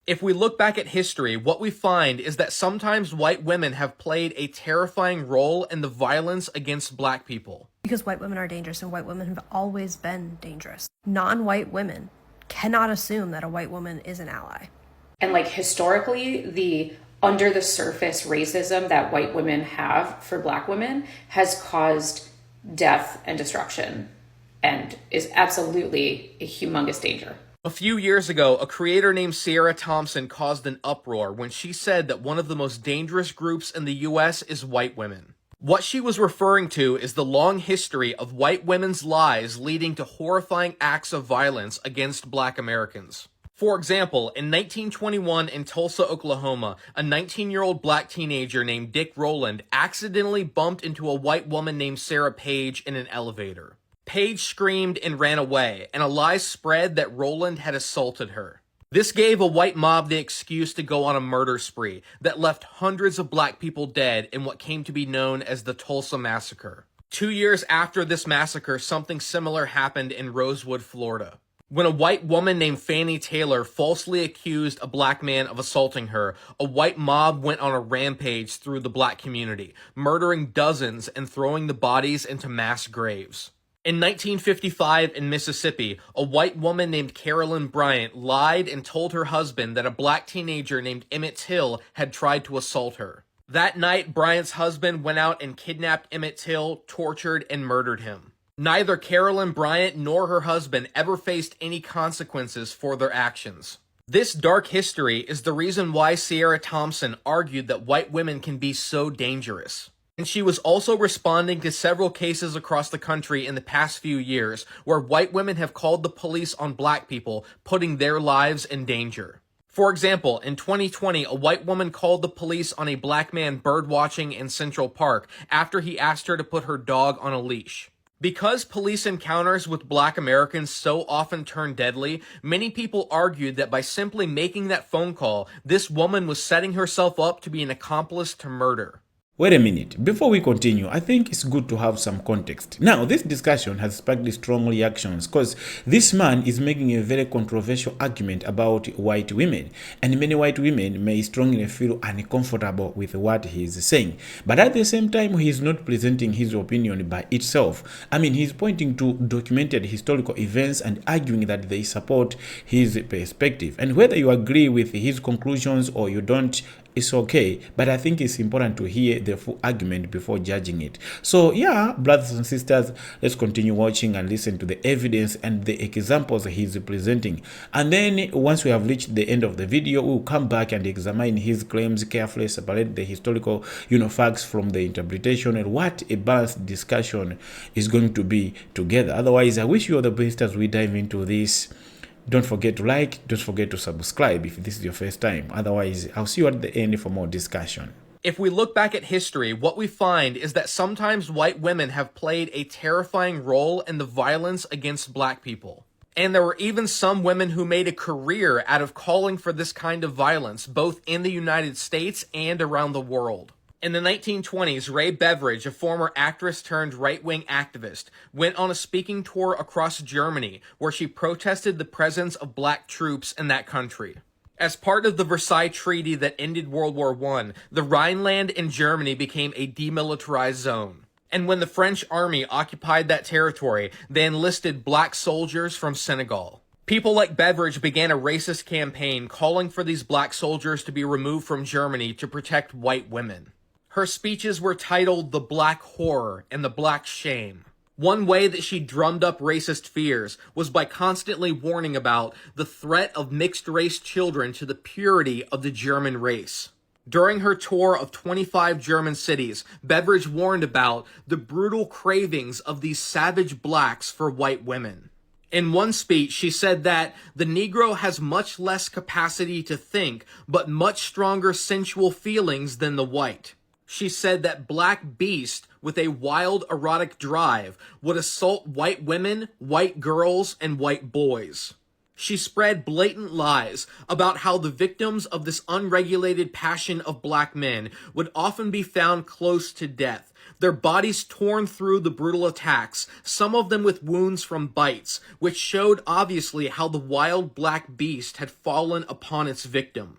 If we look back at history, what we find is that sometimes white women have played a terrifying role in the violence against black people. Because white women are dangerous and white women have always been dangerous. Non-white women cannot assume that a white woman is an ally. And like historically, the under the surface racism that white women have for black women has caused death and destruction and is absolutely a humongous danger. A few years ago, a creator named Sierra Thompson caused an uproar when she said that one of the most dangerous groups in the US is white women. What she was referring to is the long history of white women's lies leading to horrifying acts of violence against black Americans. For example, in 1921 in Tulsa, Oklahoma, a 19-year-old black teenager named Dick Rowland accidentally bumped into a white woman named Sarah Page in an elevator. Page screamed and ran away, and a lie spread that Rowland had assaulted her. This gave a white mob the excuse to go on a murder spree that left hundreds of black people dead in what came to be known as the Tulsa Massacre. 2 years after this massacre, something similar happened in Rosewood, Florida. When a white woman named Fannie Taylor falsely accused a black man of assaulting her, a white mob went on a rampage through the black community, murdering dozens and throwing the bodies into mass graves. In 1955 in Mississippi, a white woman named Carolyn Bryant lied and told her husband that a black teenager named Emmett Till had tried to assault her. That night, Bryant's husband went out and kidnapped Emmett Till, tortured, and murdered him. Neither Carolyn Bryant nor her husband ever faced any consequences for their actions. This dark history is the reason why Sierra Thompson argued that white women can be so dangerous. And she was also responding to several cases across the country in the past few years where white women have called the police on black people, putting their lives in danger. For example, in 2020, a white woman called the police on a black man birdwatching in Central Park after he asked her to put her dog on a leash. Because police encounters with black Americans so often turn deadly, many people argued that by simply making that phone call, this woman was setting herself up to be an accomplice to murder. Wait a minute, before we continue, I think it's good to have some context. Now, this discussion has sparked strong reactions because this man is making a very controversial argument about white women, and many white women may strongly feel uncomfortable with what he is saying. But at the same time, he is not presenting his opinion by itself. I mean, he's pointing to documented historical events and arguing that they support his perspective. And whether you agree with his conclusions or you don't, it's okay, but I think it's important to hear the full argument before judging it. So yeah, brothers and sisters, let's continue watching and listen to the evidence and the examples he's presenting. And then once we have reached the end of the video, we'll come back and examine his claims carefully, separate the historical facts from the interpretation, and what a balanced discussion is going to be together. Otherwise, I wish you all the best as we dive into this. Don't forget to like, don't forget to subscribe if this is your first time. Otherwise, I'll see you at the end for more discussion. If we look back at history, what we find is that sometimes white women have played a terrifying role in the violence against black people. And there were even some women who made a career out of calling for this kind of violence, both in the United States and around the world. In the 1920s, Ray Beveridge, a former actress turned right-wing activist, went on a speaking tour across Germany where she protested the presence of black troops in that country. As part of the Versailles Treaty that ended World War I, the Rhineland in Germany became a demilitarized zone. And when the French army occupied that territory, they enlisted black soldiers from Senegal. People like Beveridge began a racist campaign calling for these black soldiers to be removed from Germany to protect white women. Her speeches were titled The Black Horror and The Black Shame. One way that she drummed up racist fears was by constantly warning about the threat of mixed-race children to the purity of the German race. During her tour of 25 German cities, Beveridge warned about the brutal cravings of these savage blacks for white women. In one speech, she said that the Negro has much less capacity to think, but much stronger sensual feelings than the white. She said that black beast with a wild erotic drive would assault white women, white girls, and white boys. She spread blatant lies about how the victims of this unregulated passion of black men would often be found close to death, their bodies torn through the brutal attacks, some of them with wounds from bites, which showed obviously how the wild black beast had fallen upon its victim.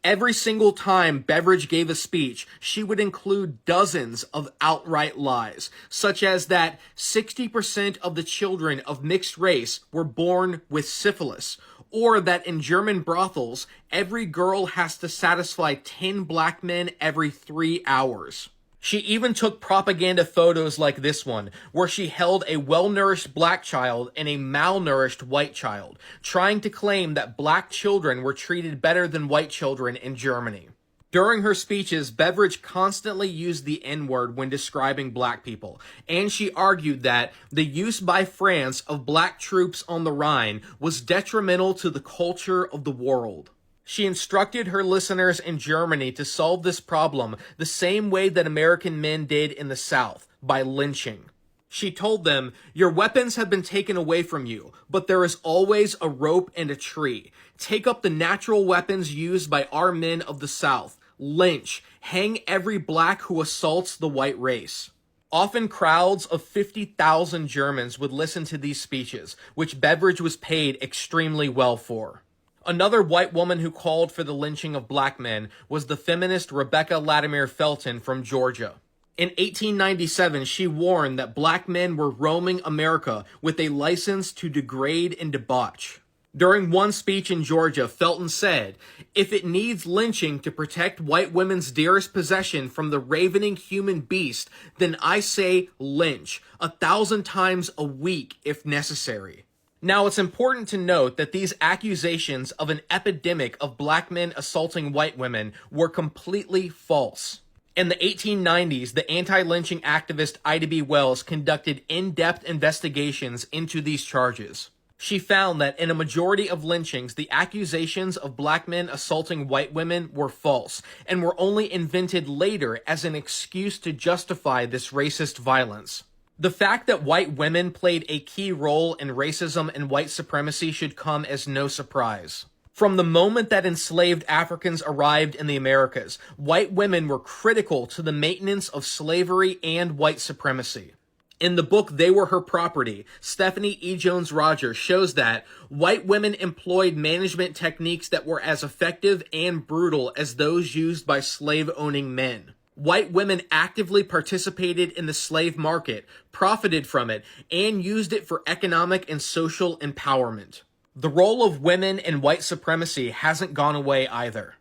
Every single time Beveridge gave a speech, she would include dozens of outright lies, such as that 60% of the children of mixed race were born with syphilis, or that in German brothels, every girl has to satisfy 10 black men every 3 hours. She even took propaganda photos like this one, where she held a well-nourished black child and a malnourished white child, trying to claim that black children were treated better than white children in Germany. During her speeches, Beveridge constantly used the N-word when describing black people, and she argued that the use by France of black troops on the Rhine was detrimental to the culture of the world. She instructed her listeners in Germany to solve this problem the same way that American men did in the South, by lynching. She told them, "Your weapons have been taken away from you, but there is always a rope and a tree. Take up the natural weapons used by our men of the South. Lynch. Hang every black who assaults the white race." Often crowds of 50,000 Germans would listen to these speeches, which Beveridge was paid extremely well for. Another white woman who called for the lynching of black men was the feminist Rebecca Latimer Felton from Georgia. In 1897, she warned that black men were roaming America with a license to degrade and debauch. During one speech in Georgia, Felton said, "If it needs lynching to protect white women's dearest possession from the ravening human beast, then I say lynch, 1,000 times a week if necessary." Now, it's important to note that these accusations of an epidemic of black men assaulting white women were completely false. In the 1890s, the anti-lynching activist Ida B. Wells conducted in-depth investigations into these charges. She found that in a majority of lynchings, the accusations of black men assaulting white women were false, and were only invented later as an excuse to justify this racist violence. The fact that white women played a key role in racism and white supremacy should come as no surprise. From the moment that enslaved Africans arrived in the Americas, white women were critical to the maintenance of slavery and white supremacy. In the book They Were Her Property, Stephanie E. Jones Rogers shows that white women employed management techniques that were as effective and brutal as those used by slave-owning men. White women actively participated in the slave market, profited from it, and used it for economic and social empowerment. The role of women in white supremacy hasn't gone away either.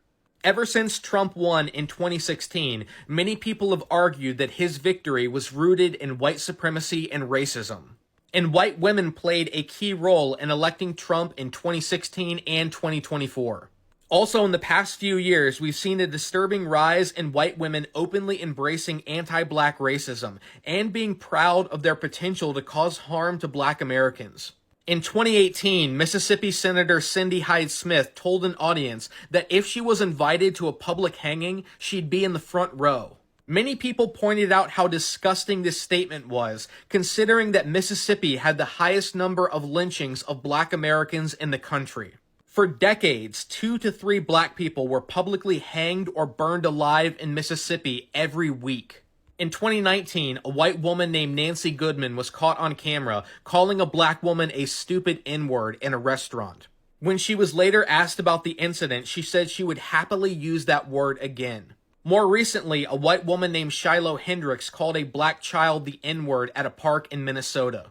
Ever since Trump won in 2016, many people have argued that his victory was rooted in white supremacy and racism. And white women played a key role in electing Trump in 2016 and 2024. Also, in the past few years, we've seen a disturbing rise in white women openly embracing anti-black racism and being proud of their potential to cause harm to black Americans. In 2018, Mississippi Senator Cindy Hyde-Smith told an audience that if she was invited to a public hanging, she'd be in the front row. Many people pointed out how disgusting this statement was, considering that Mississippi had the highest number of lynchings of black Americans in the country. For decades, 2 to 3 black people were publicly hanged or burned alive in Mississippi every week. In 2019, a white woman named Nancy Goodman was caught on camera calling a black woman a stupid N-word in a restaurant. When she was later asked about the incident, she said she would happily use that word again. More recently, a white woman named Shiloh Hendricks called a black child the N-word at a park in Minnesota.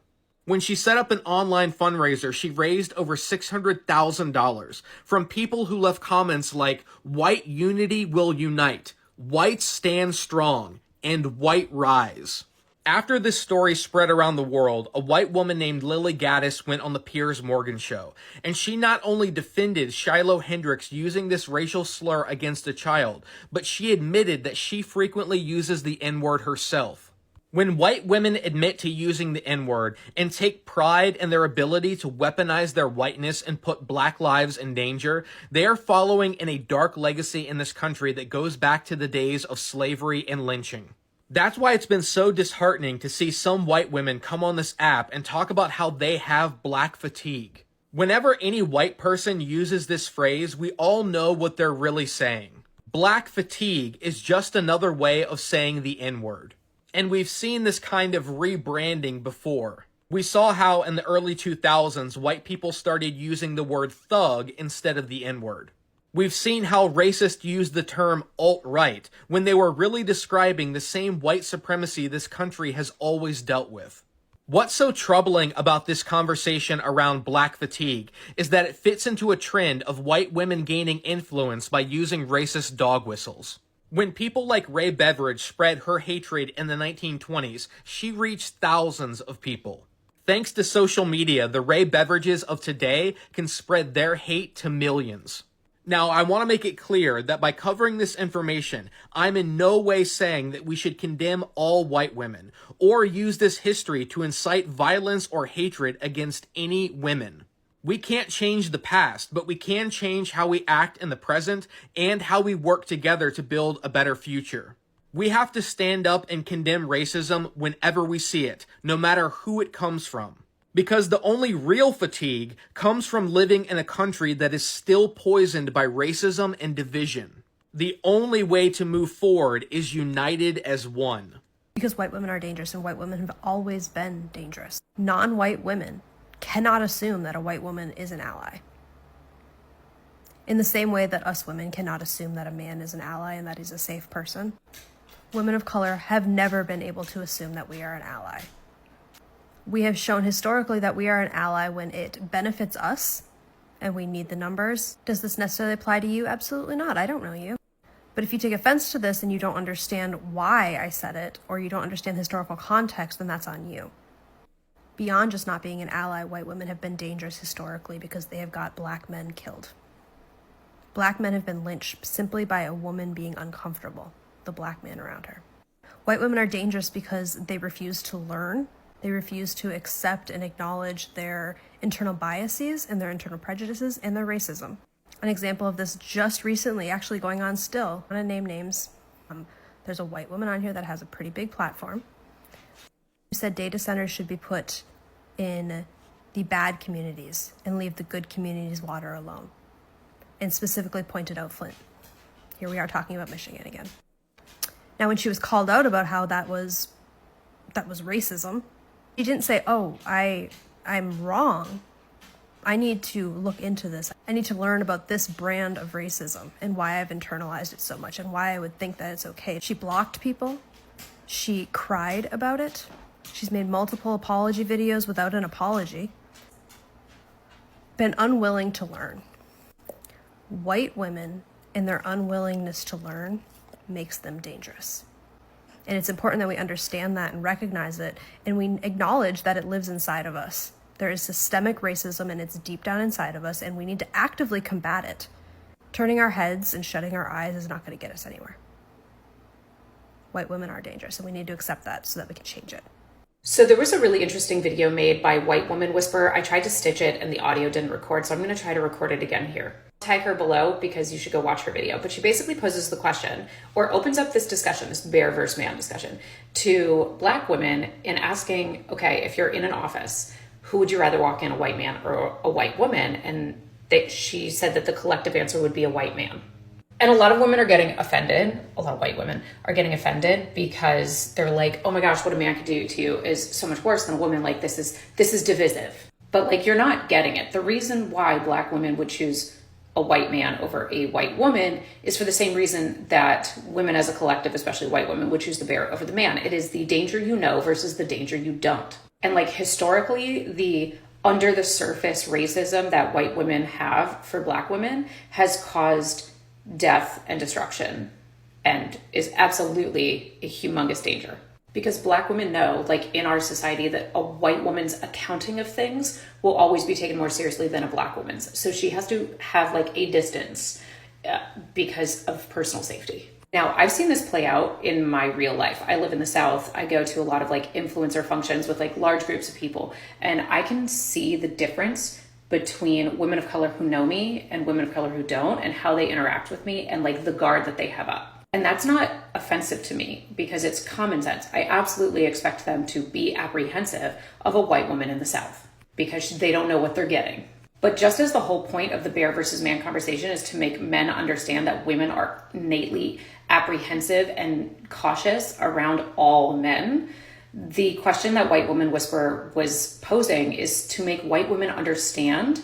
When she set up an online fundraiser, she raised over $600,000 from people who left comments like, "White unity will unite," "Whites stand strong," and "White rise." After this story spread around the world, a white woman named Lily Gaddis went on the Piers Morgan show, and she not only defended Shiloh Hendricks using this racial slur against a child, but she admitted that she frequently uses the N-word herself. When white women admit to using the N-word and take pride in their ability to weaponize their whiteness and put black lives in danger, they are following in a dark legacy in this country that goes back to the days of slavery and lynching. That's why it's been so disheartening to see some white women come on this app and talk about how they have black fatigue. Whenever any white person uses this phrase, we all know what they're really saying. Black fatigue is just another way of saying the N-word. And we've seen this kind of rebranding before. We saw how in the early 2000s, white people started using the word thug instead of the N-word. We've seen how racists used the term alt-right when they were really describing the same white supremacy this country has always dealt with. What's so troubling about this conversation around black fatigue is that it fits into a trend of white women gaining influence by using racist dog whistles. When people like Ray Beveridge spread her hatred in the 1920s, she reached thousands of people. Thanks to social media, the Ray Beveridges of today can spread their hate to millions. Now, I want to make it clear that by covering this information, I'm in no way saying that we should condemn all white women, or use this history to incite violence or hatred against any women. We can't change the past, but we can change how we act in the present and how we work together to build a better future. We have to stand up and condemn racism whenever we see it, no matter who it comes from. Because the only real fatigue comes from living in a country that is still poisoned by racism and division. The only way to move forward is united as one. Because white women are dangerous, and white women have always been dangerous. Non-white women cannot assume that a white woman is an ally. In the same way that us women cannot assume that a man is an ally and that he's a safe person, women of color have never been able to assume that we are an ally. We have shown historically that we are an ally when it benefits us and we need the numbers. Does this necessarily apply to you? Absolutely not. I don't know you. But if you take offense to this and you don't understand why I said it, or you don't understand the historical context, then that's on you. Beyond just not being an ally, white women have been dangerous historically because they have got black men killed. Black men have been lynched simply by a woman being uncomfortable, the black man around her. White women are dangerous because they refuse to learn. They refuse to accept and acknowledge their internal biases and their internal prejudices and their racism. An example of this just recently, actually going on still, I'm going to name names. There's a white woman on here that has a pretty big platform who said data centers should be put in the bad communities and leave the good communities' water alone, and specifically pointed out Flint. Here we are talking about Michigan again. Now, when she was called out about how that was racism, she didn't say, oh, I'm wrong. I need to look into this. I need to learn about this brand of racism and why I've internalized it so much and why I would think that it's okay. She blocked people. She cried about it. She's made multiple apology videos without an apology. Been unwilling to learn. White women and their unwillingness to learn makes them dangerous. And it's important that we understand that and recognize it, and we acknowledge that it lives inside of us. There is systemic racism, and it's deep down inside of us, and we need to actively combat it. Turning our heads and shutting our eyes is not going to get us anywhere. White women are dangerous, and we need to accept that so that we can change it. So there was a really interesting video made by White Woman Whisperer. I tried to stitch it and the audio didn't record, so I'm going to try to record it again here. Tag her below because you should go watch her video. But she basically poses the question, or opens up this discussion, this bear versus man discussion, to black women in asking, okay, if you're in an office, who would you rather walk in, a white man or a white woman? And she said that the collective answer would be a white man. And a lot of women are getting offended. A lot of white women are getting offended because they're like, oh my gosh, what a man could do to you is so much worse than a woman. Like, this is divisive. But like, you're not getting it. The reason why black women would choose a white man over a white woman is for the same reason that women as a collective, especially white women, would choose the bear over the man. It is the danger you know versus the danger you don't. And like, historically, the under the surface racism that white women have for black women has caused death and destruction and is absolutely a humongous danger. Because black women know, like in our society, that a white woman's accounting of things will always be taken more seriously than a black woman's. So she has to have like a distance because of personal safety. Now, I've seen this play out in my real life. I live in the South. I go to a lot of like influencer functions with like large groups of people, and I can see the difference between women of color who know me and women of color who don't, and how they interact with me and like the guard that they have up. And that's not offensive to me because it's common sense. I absolutely expect them to be apprehensive of a white woman in the South because they don't know what they're getting. But just as the whole point of the bear versus man conversation is to make men understand that women are innately apprehensive and cautious around all men, the question that White Woman Whisperer was posing is to make white women understand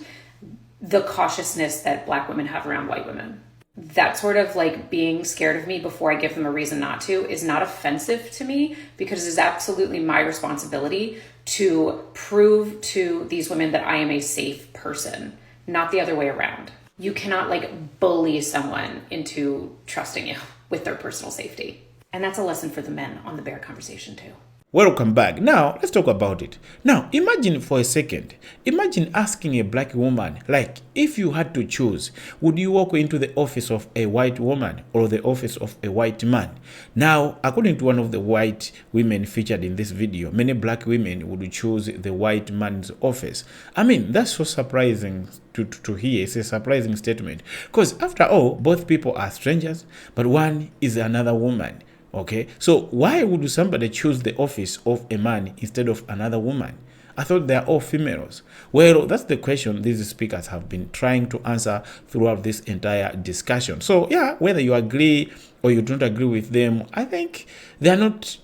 the cautiousness that Black women have around white women. That sort of like being scared of me before I give them a reason not to is not offensive to me, because it is absolutely my responsibility to prove to these women that I am a safe person, not the other way around. You cannot like bully someone into trusting you with their personal safety. And that's a lesson for the men on the bear conversation too. Welcome back. Now, let's talk about it. Now, imagine for a second, imagine asking a Black woman, like, if you had to choose, would you walk into the office of a white woman or the office of a white man? Now, according to one of the white women featured in this video, many Black women would choose the white man's office. I mean, that's so surprising to hear. It's a surprising statement. Because after all, both people are strangers, but one is another woman. Okay, so why would somebody choose the office of a man instead of another woman? I thought they're all females. Well, that's the question these speakers have been trying to answer throughout this entire discussion. So yeah, whether you agree or you don't agree with them, I think they're not,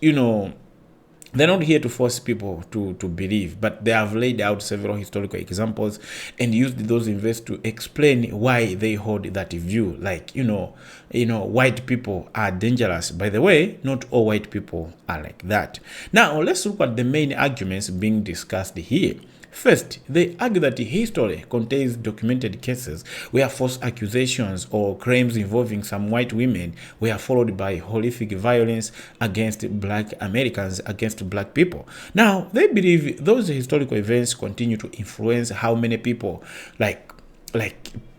they're not here to force people to believe, but they have laid out several historical examples and used those events to explain why they hold that view. Like, white people are dangerous. By the way, not all white people are like that. Now, let's look at the main arguments being discussed here. First, they argue that history contains documented cases where false accusations or claims involving some white women were followed by horrific violence against Black Americans, against Black people. Now, they believe those historical events continue to influence how many people, like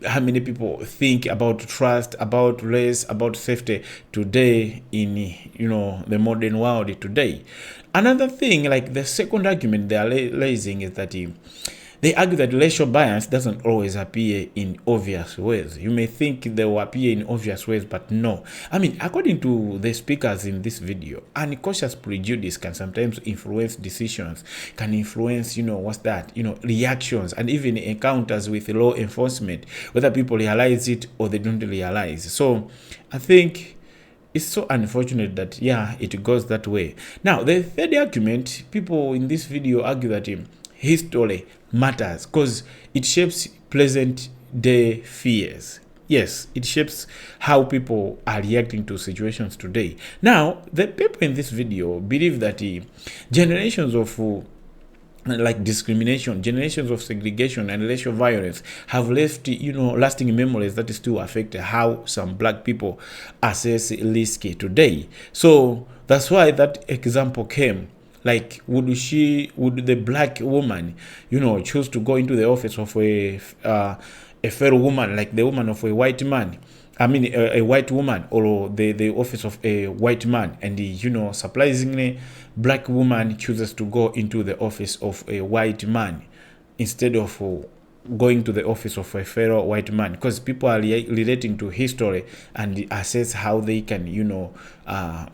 how many people think about trust, about race, about safety today in the modern world today. Another thing, like the second argument they are raising, is that they argue that racial bias doesn't always appear in obvious ways. You may think they will appear in obvious ways, but no. I mean, according to the speakers in this video, unconscious prejudice can sometimes influence decisions, can influence, reactions and even encounters with law enforcement, whether people realize it or they don't realize. So I think it's so unfortunate that, it goes that way. Now, the third argument, people in this video argue that history matters because it shapes present day fears. Yes, it shapes how people are reacting to situations today. Now, the people in this video believe that generations of discrimination, generations of segregation and racial violence have left, lasting memories that still affect how some Black people assess risk today. So that's why that example came. Like, would the Black woman, choose to go into the office of a fellow woman, like the woman of a white man? I mean, a white woman, or the office of a white man, and surprisingly, Black woman chooses to go into the office of a white man instead of going to the office of a fellow white man, because people are relating to history and assess how they can,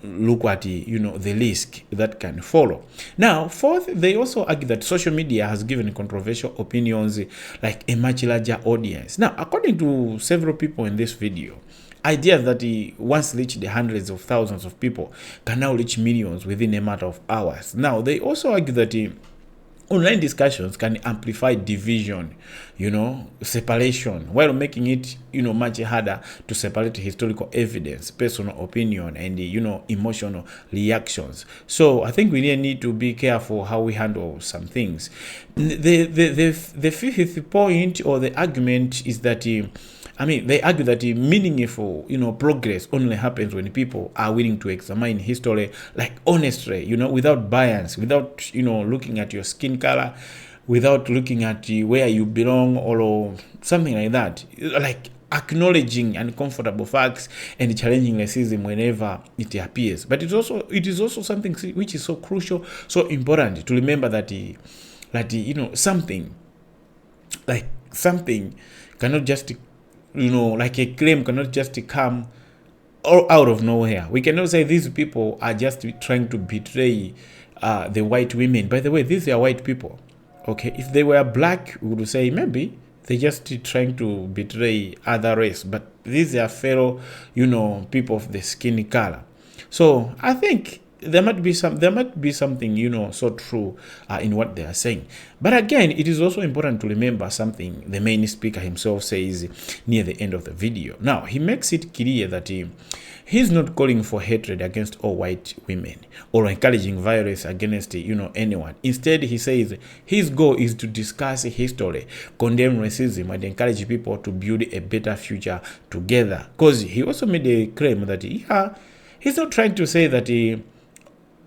look at the risk that can follow. Now, fourth, they also argue that social media has given controversial opinions like a much larger audience. Now, according to several people in this video, ideas that once reached hundreds of thousands of people can now reach millions within a matter of hours. Now, they also argue that online discussions can amplify division, separation, while making it, much harder to separate historical evidence, personal opinion, and, emotional reactions. So I think we really need to be careful how we handle some things. The fifth point or the argument is that they argue that meaningful, progress only happens when people are willing to examine history, like honestly, without bias, without, looking at your skin color, without looking at where you belong or something like that. Like acknowledging uncomfortable facts and challenging racism whenever it appears. But it is also something which is so crucial, so important to remember that something cannot just, like a claim cannot just come out of nowhere. We cannot say these people are just trying to betray the white women. By the way, these are white people. Okay, if they were Black, we would say maybe they're just trying to betray other race, but these are fellow, people of the skin color. So I think there might be something so true in what they are saying. But again, it is also important to remember something the main speaker himself says near the end of the video. Now, he makes it clear that he's not calling for hatred against all white women or encouraging violence against anyone. Instead, he says his goal is to discuss history, condemn racism, and encourage people to build a better future together. Because he also made a claim that he's not trying to say that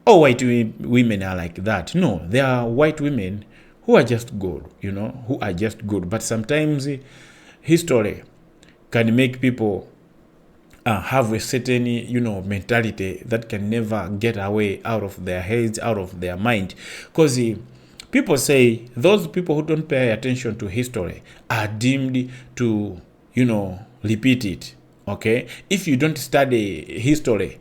all white women are like that. No, there are white women who are just good, who are just good. But sometimes history can make people have a certain, mentality that can never get away out of their heads, out of their mind. Because people say those people who don't pay attention to history are deemed to, repeat it. Okay? If you don't study history,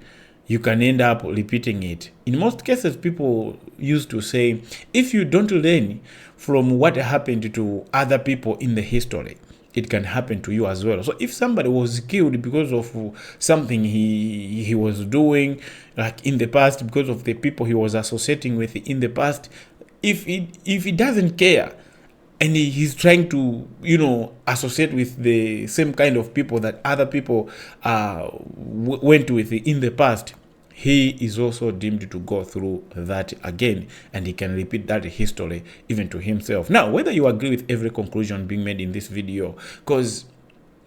you can end up repeating it. In most cases, people used to say, if you don't learn from what happened to other people in the history, it can happen to you as well. So if somebody was killed because of something he was doing, like in the past, because of the people he was associating with in the past, if he doesn't care, and he's trying to, associate with the same kind of people that other people went with in the past, he is also deemed to go through that again, and he can repeat that history even to himself. Now, whether you agree with every conclusion being made in this video, because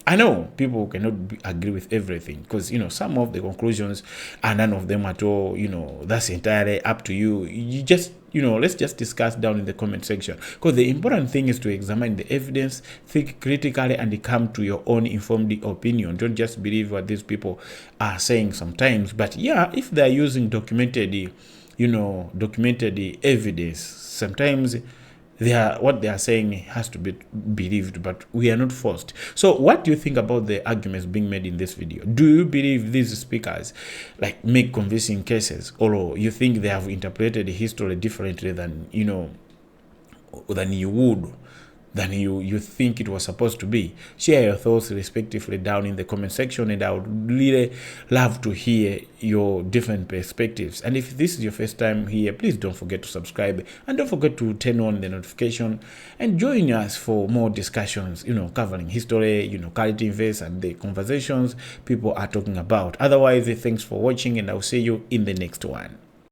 I know people cannot agree with everything, because some of the conclusions are none of them at all. That's entirely up to you. You just let's just discuss down in the comment section, because the important thing is to examine the evidence, think critically, and come to your own informed opinion. Don't just believe what these people are saying sometimes. But yeah, if they are using documented evidence, sometimes what they are saying has to be believed, but we are not forced. So what do you think about the arguments being made in this video? Do you believe these speakers make convincing cases, or you think they have interpreted history differently than you think it was supposed to be? Share your thoughts respectively down in the comment section, and I would really love to hear your different perspectives. And if this is your first time here, please don't forget to subscribe, and don't forget to turn on the notification and join us for more discussions, covering history, current events, and the conversations people are talking about. Otherwise, thanks for watching, and I'll see you in the next one.